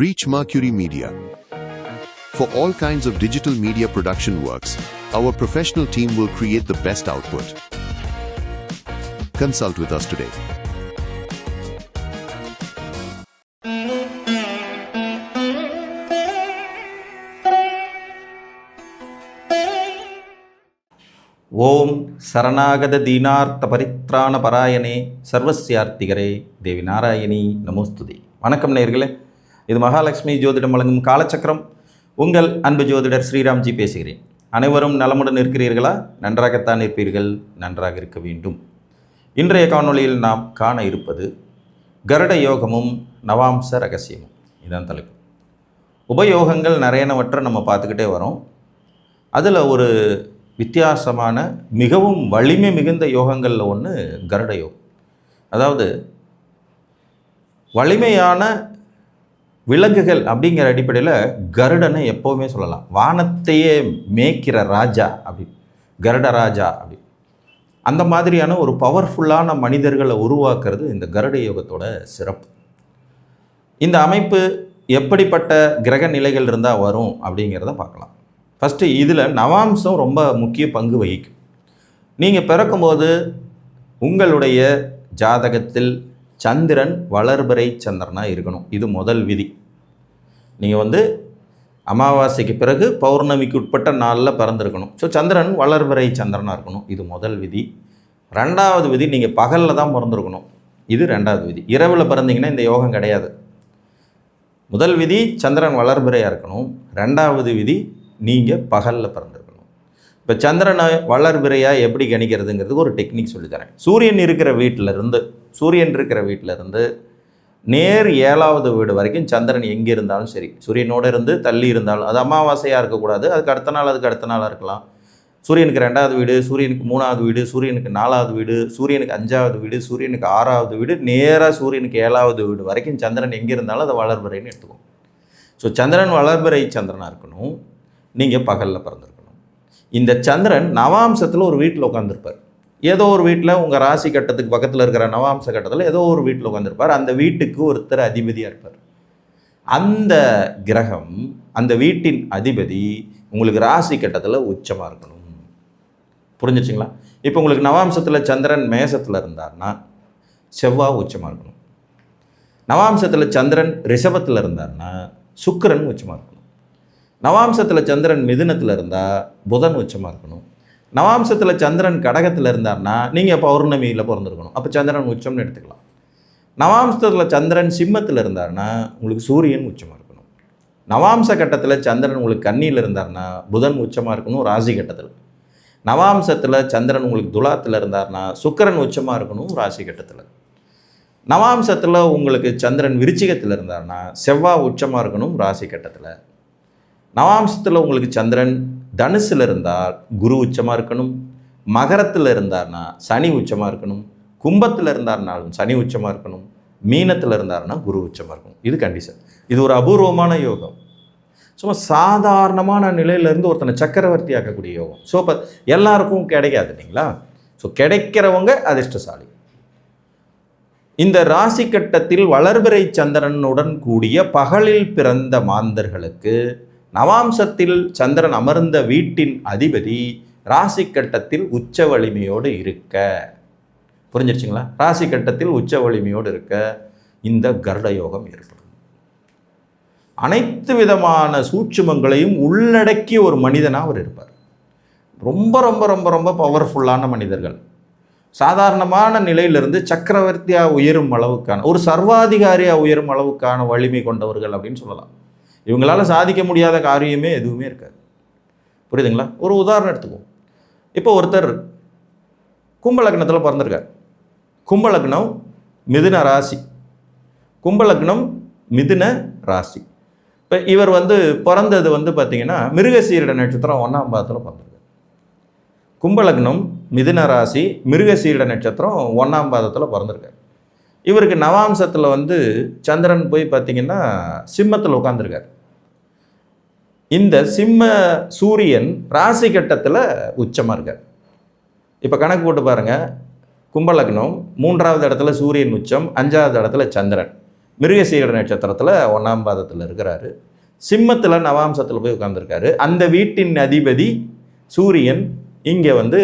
Reach Mercury Media. For all kinds of digital media production works, our professional team will create the best output. Consult with us today. ஓம் சரணாகத தீனார்த்த பரித்ராண பராயணே சர்வஸ்யார்த்திகரே தேவி நாராயணி நமோஸ்துதி. வணக்கம் நேயர்களே, இது மகாலட்சுமி ஜோதிடம் வழங்கும் காலச்சக்கரம். உங்கள் அன்பு ஜோதிடர் ஸ்ரீராம்ஜி பேசுகிறேன். அனைவரும் நலமுடன் இருக்கிறீர்களா? நன்றாகத்தான் இருப்பீர்கள், நன்றாக இருக்க வேண்டும். இன்றைய காணொளியில் நாம் காண இருப்பது கருட யோகமும் நவாம்ச ரகசியமும். இதுதான் தலைப்பு. உபயோகங்கள் நிறையனவற்றை நம்ம பார்த்துக்கிட்டே வரோம். அதில் ஒரு வித்தியாசமான மிகவும் வலிமை மிகுந்த யோகங்களில் ஒன்று கருட யோகம். அதாவது வலிமையான விலங்குகள் அப்படிங்கிற அடிப்படையில் கருடனை எப்போவுமே சொல்லலாம். வானத்தையே மேய்க்கிற ராஜா அப்படி, கருட ராஜா அப்படி. அந்த மாதிரியான ஒரு பவர்ஃபுல்லான மனிதர்களை உருவாக்குறது இந்த கருட யோகத்தோட சிறப்பு. இந்த அமைப்பு எப்படிப்பட்ட கிரக நிலைகள் இருந்தால் வரும் அப்படிங்கிறத பார்க்கலாம். ஃபஸ்ட்டு இதில் நவாம்சம் ரொம்ப முக்கிய பங்கு வகிக்கும். நீங்கள் பிறக்கும்போது உங்களுடைய ஜாதகத்தில் சந்திரன் வளர்பிறை சந்திரனாக இருக்கணும். இது முதல் விதி. நீங்கள் அமாவாசைக்கு பிறகு பௌர்ணமிக்கு உட்பட்ட நாளில் பிறந்திருக்கணும். ஸோ சந்திரன் வளர்பிறை சந்திரனாக இருக்கணும். இது முதல் விதி. ரெண்டாவது விதி, நீங்கள் பகலில் தான் பிறந்திருக்கணும். இது ரெண்டாவது விதி. இரவில் பிறந்தீங்கன்னா இந்த யோகம் கிடையாது. முதல் விதி சந்திரன் வளர்பிறையாக இருக்கணும். ரெண்டாவது விதி நீங்கள் பகலில் பிறந்திருக்கணும். இப்போ சந்திரனை வளர்பிறையாக எப்படி கணிக்கிறதுங்கிறதுக்கு ஒரு டெக்னிக் சொல்லித்தரேன். சூரியன் இருக்கிற வீட்டிலேருந்து நேர் 7வது வீடு வரைக்கும் சந்திரன் எங்கே இருந்தாலும் சரி, சூரியனோடு இருந்து தள்ளி இருந்தாலும், அது அமாவாசையாக இருக்கக்கூடாது, அதுக்கு அடுத்த நாளாக இருக்கலாம். சூரியனுக்கு 2வது வீடு, சூரியனுக்கு 3வது வீடு, சூரியனுக்கு 4வது வீடு, சூரியனுக்கு 5வது வீடு, சூரியனுக்கு 6வது வீடு, நேராக சூரியனுக்கு 7வது வீடு வரைக்கும் சந்திரன் எங்கே இருந்தாலும் அதை வளர்பிறைன்னு எடுத்துக்கும். ஸோ சந்திரன் வளர்பிறை சந்திரனாக இருக்கணும். நீங்கள் பகலில் பிறந்திருக்கணும். இந்த சந்திரன் நவாம்சத்தில் ஒரு வீட்டில் உட்காந்துருப்பார். ஏதோ ஒரு வீட்டில், உங்கள் ராசி கட்டத்துக்கு பக்கத்தில் இருக்கிற நவாம்ச கட்டத்தில் ஏதோ ஒரு வீட்டில் உட்காந்துருப்பார். அந்த வீட்டுக்கு ஒருத்தர் அதிபதியாக இருப்பார். அந்த கிரகம், அந்த வீட்டின் அதிபதி உங்களுக்கு ராசி கட்டத்தில் உச்சமாக இருக்கணும். புரிஞ்சிச்சிங்களா? இப்போ உங்களுக்கு நவாம்சத்தில் சந்திரன் மேசத்தில் இருந்தார்னா செவ்வாய் உச்சமாக இருக்கணும். நவாம்சத்தில் சந்திரன் ரிஷபத்தில் இருந்தார்னா சுக்கிரன் உச்சமாக இருக்கணும். நவாம்சத்தில் சந்திரன் மிதுனத்தில் இருந்தால் புதன் உச்சமாக இருக்கணும். நவாம்சத்தில் சந்திரன் கடகத்தில் இருந்தார்னா நீங்கள் பௌர்ணமியில் பிறந்திருக்கணும். அப்போ சந்திரன் உச்சம்னு எடுத்துக்கலாம். நவாம்சத்தில் சந்திரன் சிம்மத்தில் இருந்தார்னா உங்களுக்கு சூரியன் உச்சமாக இருக்கணும். நவாம்ச கட்டத்தில் சந்திரன் உங்களுக்கு கன்னியில் இருந்தார்னா புதன் உச்சமாக இருக்கணும் ராசி கட்டத்தில். நவாம்சத்தில் சந்திரன் உங்களுக்கு துலாத்தில் இருந்தார்னா சுக்கிரன் உச்சமாக இருக்கணும் ராசி கட்டத்தில். நவாம்சத்தில் உங்களுக்கு சந்திரன் விருச்சிகத்தில் இருந்தார்னா செவ்வாய் உச்சமாக இருக்கணும் ராசி கட்டத்தில். நவாம்சத்தில் உங்களுக்கு சந்திரன் தனுசில் இருந்தால் குரு உச்சமாக இருக்கணும். மகரத்தில் இருந்தார்னா சனி உச்சமாக இருக்கணும். கும்பத்தில் இருந்தார்னாலும் சனி உச்சமாக இருக்கணும். மீனத்தில் இருந்தார்னா குரு உச்சமாக இருக்கணும். இது கண்டிஷன். இது ஒரு அபூர்வமான யோகம். சும்மா சாதாரணமான நிலையிலேருந்து ஒருத்தனை சக்கரவர்த்தி ஆக்கக்கூடிய யோகம். ஸோ இப்போ எல்லாருக்கும் கிடைக்காது இல்லைங்களா? ஸோ கிடைக்கிறவங்க அதிர்ஷ்டசாலி. இந்த ராசி கட்டத்தில் வளர்பிறை சந்திரனுடன் கூடிய பகலில் பிறந்த மாந்தர்களுக்கு நவாம்சத்தில் சந்திரன் அமர்ந்த வீட்டின் அதிபதி ராசி கட்டத்தில் உச்ச வலிமையோடு இருக்க. புரிஞ்சிருச்சுங்களா? ராசி கட்டத்தில் உச்ச வலிமையோடு இருக்க இந்த கருட யோகம் ஏற்படும். அனைத்து விதமான சூட்சுமங்களையும் உள்ளடக்கிய ஒரு மனிதனாக அவர் இருப்பார். ரொம்ப ரொம்ப ரொம்ப ரொம்ப பவர்ஃபுல்லான மனிதர்கள். சாதாரணமான நிலையிலிருந்து சக்கரவர்த்தியாக உயரும் அளவுக்கான, ஒரு சர்வாதிகாரியாக உயரும் அளவுக்கான வலிமை கொண்டவர்கள் அப்படின்னு சொல்லலாம். இவங்களால் சாதிக்க முடியாத காரியமே எதுவுமே இருக்காது. புரியுதுங்களா? ஒரு உதாரணம் எடுத்துக்குவோம். இப்போ ஒருத்தர் கும்பலக்னத்தில் பிறந்திருக்கார். கும்பலக்னம் மிதுன ராசி. கும்பலக்னம் மிதுன ராசி. இப்போ இவர் பிறந்தது பார்த்திங்கன்னா மிருகசீரிட நட்சத்திரம் 1ஆம் பாதத்தில் பிறந்திருக்கார். கும்பலக்னம் மிதுன ராசி, மிருகசீரிட நட்சத்திரம் 1ஆம் பாதத்தில் பிறந்திருக்கார். இவருக்கு நவாம்சத்தில் சந்திரன் போய் பார்த்திங்கன்னா சிம்மத்தில் உட்காந்துருக்கார். இந்த சிம்ம சூரியன் ராசி கட்டத்தில் உச்சமாக இருக்கார். இப்போ கணக்கு போட்டு பாருங்கள். கும்பலக்னம் 3வது இடத்துல சூரியன் உச்சம், 5வது இடத்துல சந்திரன். மிருகசீர நட்சத்திரத்தில் 1ஆம் பாதத்தில் இருக்கிறாரு. சிம்மத்தில் நவாம்சத்தில் போய் உட்கார்ந்துருக்காரு. அந்த வீட்டின் அதிபதி சூரியன் இங்கே வந்து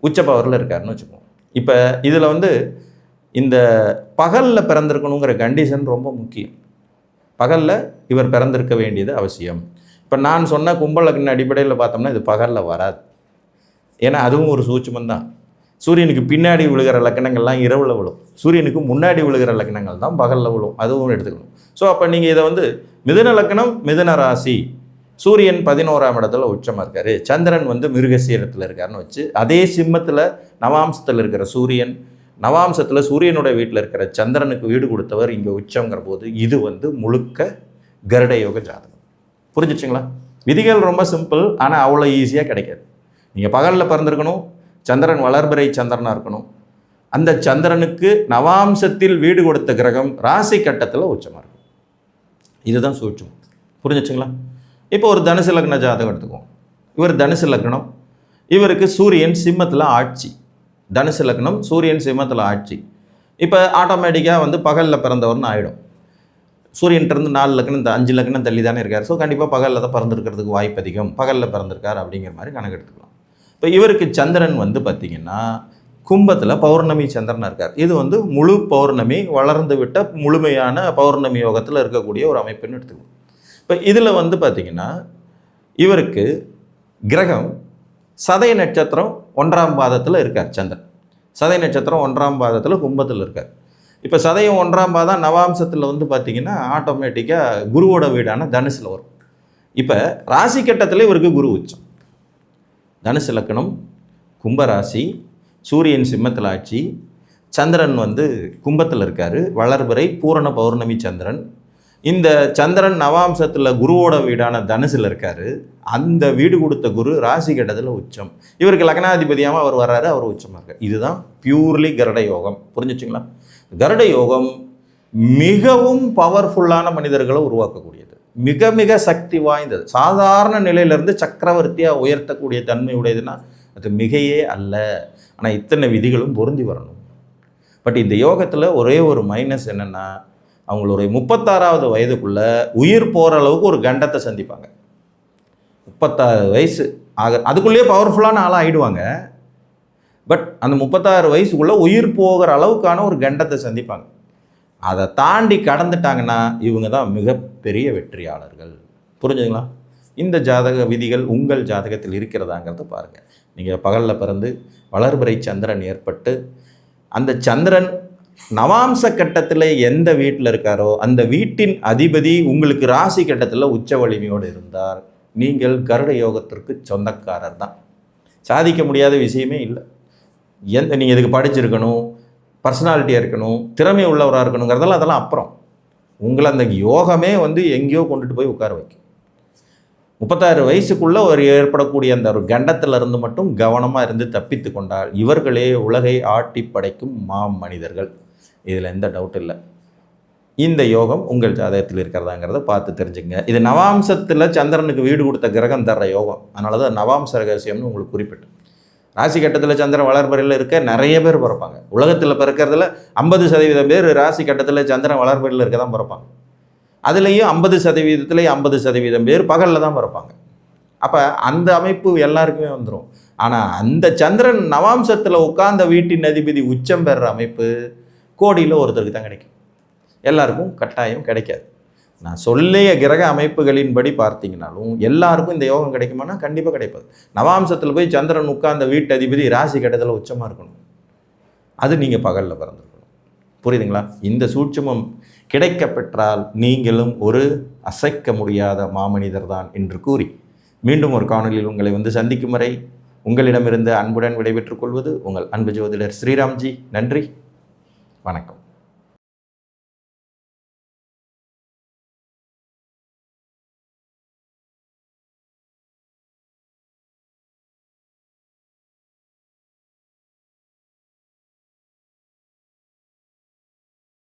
உச்ச பவரில் இருக்காருன்னு வச்சுக்கோங்க. இப்போ இதில் வந்து இந்த பகலில் பிறந்திருக்கணுங்கிற கண்டிஷன் ரொம்ப முக்கியம். பகலில் இவர் பிறந்திருக்க வேண்டியது அவசியம். இப்போ நான் சொன்ன கும்பலக்ன அடிப்படையில் பார்த்தோம்னா இது பகலில் வராது. ஏன்னா அதுவும் ஒரு சூட்சுமம் தான். சூரியனுக்கு பின்னாடி விழுகிற லக்கணங்கள்லாம் இரவில் விழும், சூரியனுக்கு முன்னாடி விழுகிற லக்கணங்கள் தான் பகலில் விழும். அதுவும் எடுத்துக்கணும். ஸோ அப்போ நீங்கள் இதை வந்து மிதுன லக்கணம், மிதுன ராசி, சூரியன் 11ஆம் இடத்துல உச்சமாக இருக்கார், சந்திரன் வந்து மிருகசீரத்தில் இருக்காருன்னு வச்சு, அதே சிம்மத்தில் நவாம்சத்தில் இருக்கிற சூரியன், நவாம்சத்தில் சூரியனுடைய வீட்டில் இருக்கிற சந்திரனுக்கு வீடு கொடுத்தவர் இங்கே உச்சங்கிற போது இது வந்து முழுக்க கருட யோக ஜாதகம். புரிஞ்சிச்சுங்களா? விதிகள் ரொம்ப சிம்பிள், ஆனால் அவ்வளோ ஈஸியாக கிடைக்காது. நீங்கள் பகலில் பிறந்திருக்கணும், சந்திரன் வளர்பிறை சந்திரனாக இருக்கணும், அந்த சந்திரனுக்கு நவாம்சத்தில் வீடு கொடுத்த கிரகம் ராசி கட்டத்தில் உச்சமாக இருக்கும். இதுதான் சூட்சம். புரிஞ்சிச்சுங்களா? இப்போ ஒரு தனுசு லக்ன ஜாதகம் எடுத்துக்குவோம். இவர் தனுசு லக்னம், இவருக்கு சூரியன் சிம்மத்தில் ஆட்சி. தனுசு லக்னம், சூரியன் சிம்மத்தில் ஆட்சி. இப்போ ஆட்டோமேட்டிக்காக வந்து பகலில் பிறந்தவர்னு ஆகிடும். சூரியன்கிட்டருந்து 4 லக்னம் 5 லக்னம் தள்ளி தானே இருக்கார். ஸோ கண்டிப்பாக பகலில் தான் பிறந்திருக்கிறதுக்கு வாய்ப்பு அதிகம், பகலில் பிறந்திருக்கார் அப்படிங்கிற மாதிரி கணக்கு எடுத்துக்கலாம். இப்போ இவருக்கு சந்திரன் வந்து பார்த்திங்கன்னா கும்பத்தில் பௌர்ணமி சந்திரன் இருக்கார். இது வந்து முழு பௌர்ணமி, வளர்ந்து விட்ட முழுமையான பௌர்ணமி யோகத்தில் இருக்கக்கூடிய ஒரு அமைப்புன்னு எடுத்துக்கணும். இப்போ இதில் வந்து பார்த்திங்கன்னா இவருக்கு கிரகம் சதய நட்சத்திரம் 1ஆம் பாதத்தில் இருக்கார். சந்திரன் சதய நட்சத்திரம் 1ஆம் பாதத்தில் கும்பத்தில் இருக்கார். இப்போ சதயம் 1ஆம் பாதம் நவாம்சத்தில் வந்து பார்த்திங்கன்னா ஆட்டோமேட்டிக்காக குருவோட வீடான தனுசில் வரும். இப்போ ராசி கட்டத்தில் இவருக்கு குரு உச்சம். தனுசு லக்கணம், கும்பராசி, சூரியன் சிம்மத்தில் ஆட்சி, சந்திரன் வந்து கும்பத்தில் இருக்கார், வளர்பிறை பூரண பௌர்ணமி சந்திரன். இந்த சந்திரன் நவாம்சத்தில் குருவோட வீடான தனுசில் இருக்கார். அந்த வீடு கொடுத்த குரு ராசி கட்டத்தில் உச்சம். இவருக்கு லக்னாதிபதியாமல் அவர் வர்றாரு, அவர் உச்சமாக இருக்கார். இதுதான் பியூர்லி கருட யோகம். புரிஞ்சிச்சிங்களா? கருட யோகம் மிகவும் பவர்ஃபுல்லான மனிதர்களை உருவாக்கக்கூடியது, மிக மிக சக்தி வாய்ந்தது. சாதாரண நிலையிலிருந்து சக்கரவர்த்தியாக உயர்த்தக்கூடிய தன்மை உடையதுன்னா அது மிகையே அல்ல. ஆனால் இத்தனை விதிகளும் பொருந்தி வரணும். பட் இந்த யோகத்தில் ஒரே ஒரு மைனஸ் என்னென்னா, அவங்களுடைய 36வது வயதுக்குள்ளே உயிர் போகிற அளவுக்கு ஒரு கண்டத்தை சந்திப்பாங்க. 36 வயசு ஆக அதுக்குள்ளேயே பவர்ஃபுல்லான ஆளாக ஆகிடுவாங்க. பட் அந்த 36 வயசுக்குள்ளே உயிர் போகிற அளவுக்கான ஒரு கண்டத்தை சந்திப்பாங்க. அதை தாண்டி கடந்துட்டாங்கன்னா இவங்க தான் மிகப்பெரிய வெற்றியாளர்கள். புரிஞ்சுங்களா? இந்த ஜாதக விதிகள் உங்கள் ஜாதகத்தில் இருக்கிறதாங்கிறத பாருங்கள். நீங்கள் பகலில் பிறந்து வளர்பிறை சந்திரன் ஏற்பட்டு அந்த சந்திரன் நவாம்ச கட்டத்தில் எந்த வீட்டில் இருக்காரோ அந்த வீட்டின் அதிபதி உங்களுக்கு ராசி கட்டத்தில் உச்ச வலிமையோடு இருந்தால் நீங்கள் கருட யோகத்திற்கு சொந்தக்காரர் தான். சாதிக்க முடியாத விஷயமே இல்லை. நீங்கள் இதுக்கு படிச்சிருக்கணும், பர்சனாலிட்டியாக இருக்கணும், திறமை உள்ளவராக இருக்கணுங்கிறதெல்லாம் அப்புறம். உங்களை அந்த யோகமே வந்து எங்கேயோ கொண்டுட்டு போய் உட்கார வைக்கும். 36 வயசுக்குள்ளே ஒரு ஏற்படக்கூடிய அந்த ஒரு கண்டத்திலிருந்து மட்டும் கவனமாக இருந்து தப்பித்து கொண்டால் இவர்களே உலகை ஆட்டி படைக்கும் மனிதர்கள். இதில் எந்த டவுட் இல்லை. இந்த யோகம் உங்கள் ஜாதகத்தில் இருக்கிறதாங்கிறத பார்த்து தெரிஞ்சுங்க. இது நவாம்சத்தில் சந்திரனுக்கு வீடு கொடுத்த கிரகம் தர்ற யோகம். அதனால தான் நவாம்ச ரகசியம்னு உங்களுக்கு குறிப்பிட்டு. ராசி கட்டத்தில் சந்திரன் வளர்பிறையில் இருக்க நிறைய பேர் பிறப்பாங்க. உலகத்தில் பிறக்கிறதுல 50% பேர் ராசி கட்டத்தில் சந்திரன் வளர்பிறையில் இருக்க தான் பிறப்பாங்க. அதுலேயும் 50%லேயே 50% பேர் பகலில் தான் பிறப்பாங்க. அப்போ அந்த அமைப்பு எல்லாருக்குமே வந்துடும். ஆனால் அந்த சந்திரன் நவாம்சத்தில் உட்கார்ந்த வீட்டின் அதிபதி உச்சம் பெறுற அமைப்பு கோடியில் ஒருத்தருக்கு தான் கிடைக்கும். எல்லாருக்கும் கட்டாயம் கிடைக்காது. நான் சொல்லிய கிரக அமைப்புகளின்படி பார்த்தீங்கன்னாலும் எல்லாருக்கும் இந்த யோகம் கிடைக்குமானா கண்டிப்பாக கிடைப்பாது. நவாம்சத்தில் போய் சந்திரன் உட்கார்ந்த வீட்டு அதிபதி ராசி கட்டத்தில் உச்சமாக இருக்கணும். அது நீங்கள் பகலில் பிறந்திருக்கணும். புரியுதுங்களா? இந்த சூட்சுமம் கிடைக்க பெற்றால் நீங்களும் ஒரு அசைக்க முடியாத மாமனிதர் தான் என்று கூறி மீண்டும் ஒரு காணொலியில் உங்களை வந்து சந்திக்கும் வரை உங்களிடமிருந்து அன்புடன் விடைபெற்றுக் கொள்வது உங்கள் அன்பு ஜோதிடர் ஸ்ரீராம்ஜி. நன்றி, வணக்கம்.